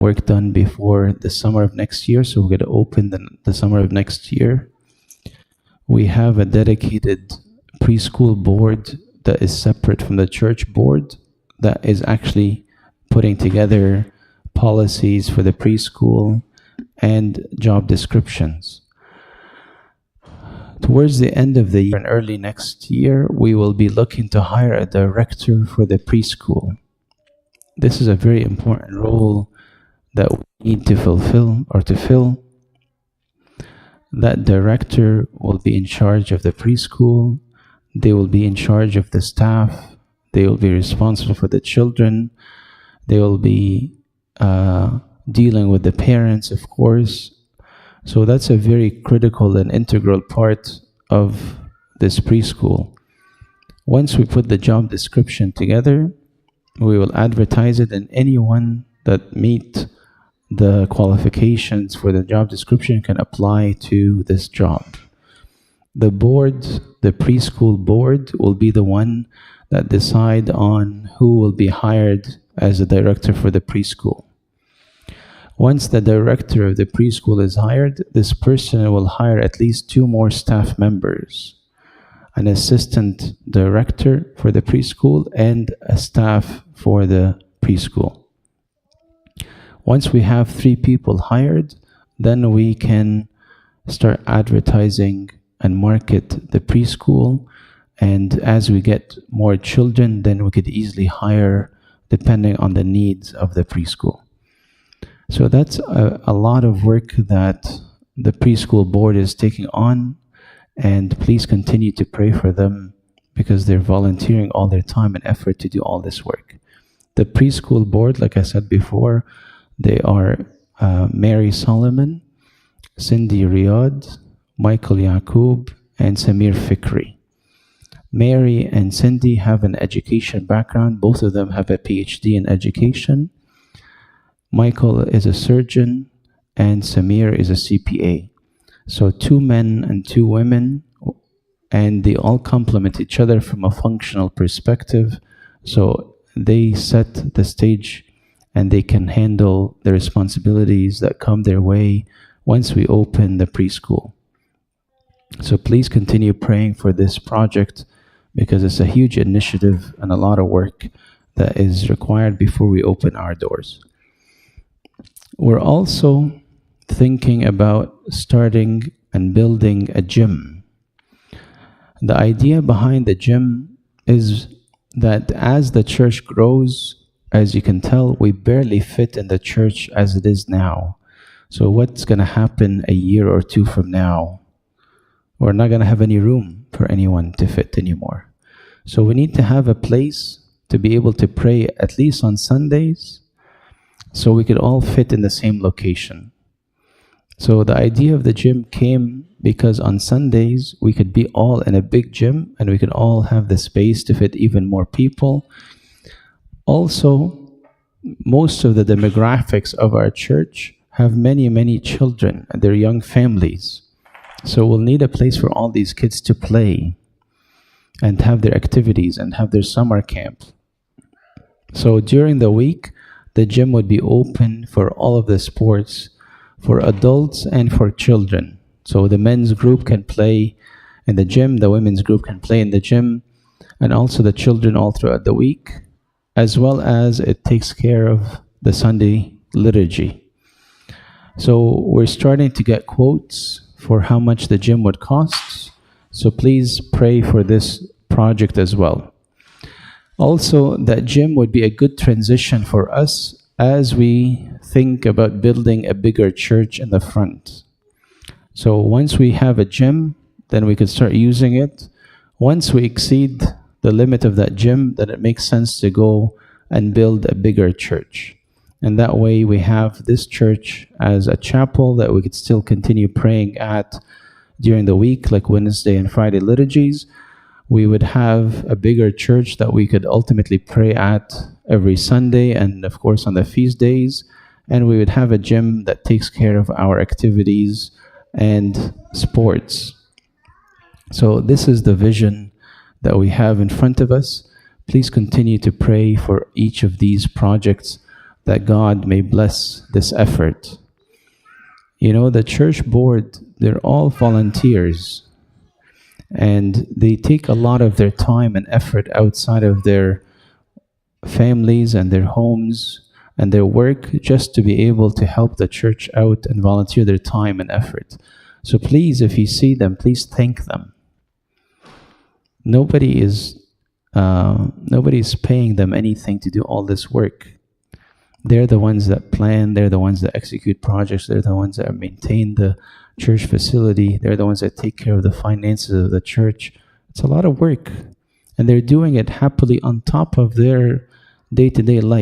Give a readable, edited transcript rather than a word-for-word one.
work done before the summer of next year, so we're going to open the summer of next year. We have a dedicated preschool board that is separate from the church board that is actually putting together policies for the preschool and job descriptions. Towards the end of the year and early next year, we will be looking to hire a director for the preschool. This is a very important role that we need to fulfill or to fill. That director will be in charge of the preschool. They will be in charge of the staff. They will be responsible for the children. They will be dealing with the parents, of course. So that's a very critical and integral part of this preschool. Once we put the job description together, we will advertise it, and anyone that meet the qualifications for the job description can apply to this job. The board, the preschool board, will be the one that decide on who will be hired as a director for the preschool. Once the director of the preschool is hired, this person will hire at least 2 more staff members, an assistant director for the preschool and a staff for the preschool. Once we have 3 people hired, then we can start advertising and market the preschool. And as we get more children, then we could easily hire depending on the needs of the preschool. So that's a lot of work that the preschool board is taking on, and please continue to pray for them because they're volunteering all their time and effort to do all this work. The preschool board, like I said before, they are Mary Solomon, Cindy Riyad, Michael Yaqub, and Samir Fikri. Mary and Cindy have an education background. Both of them have a PhD in education. Michael is a surgeon and Samir is a CPA. So 2 men and 2 women, and they all complement each other from a functional perspective. So they set the stage and they can handle the responsibilities that come their way once we open the preschool. So please continue praying for this project because it's a huge initiative and a lot of work that is required before we open our doors. We're also thinking about starting and building a gym. The idea behind the gym is that as the church grows, as you can tell, we barely fit in the church as it is now. So what's going to happen a year or 2 from now? We're not going to have any room for anyone to fit anymore. So we need to have a place to be able to pray at least on Sundays, so we could all fit in the same location. So the idea of the gym came because on Sundays we could be all in a big gym and we could all have the space to fit even more people. Also, most of the demographics of our church have many children and they're young families. So we'll need a place for all these kids to play and have their activities and have their summer camp. So during the week, the gym would be open for all of the sports, for adults and for children. So the men's group can play in the gym, the women's group can play in the gym, and also the children all throughout the week, as well as it takes care of the Sunday liturgy. So we're starting to get quotes for how much the gym would cost. So please pray for this project as well. Also, that gym would be a good transition for us as we think about building a bigger church in the front. So once we have a gym, then we could start using it. Once we exceed the limit of that gym, then it makes sense to go and build a bigger church. And that way we have this church as a chapel that we could still continue praying at during the week, like Wednesday and Friday liturgies. We would have a bigger church that we could ultimately pray at every Sunday and of course on the feast days. And we would have a gym that takes care of our activities and sports. So this is the vision that we have in front of us. Please continue to pray for each of these projects that God may bless this effort. You know, the church board, they're all volunteers, and they take a lot of their time and effort outside of their families and their homes and their work just to be able to help the church out and volunteer their time and effort. So please, if you see them, please thank them. Nobody is paying them anything to do all this work. They're the ones that plan, they're the ones that execute projects, they're the ones that maintain the church facility, they're the ones that take care of the finances of the church. It's a lot of work, and they're doing it happily on top of their day-to-day life.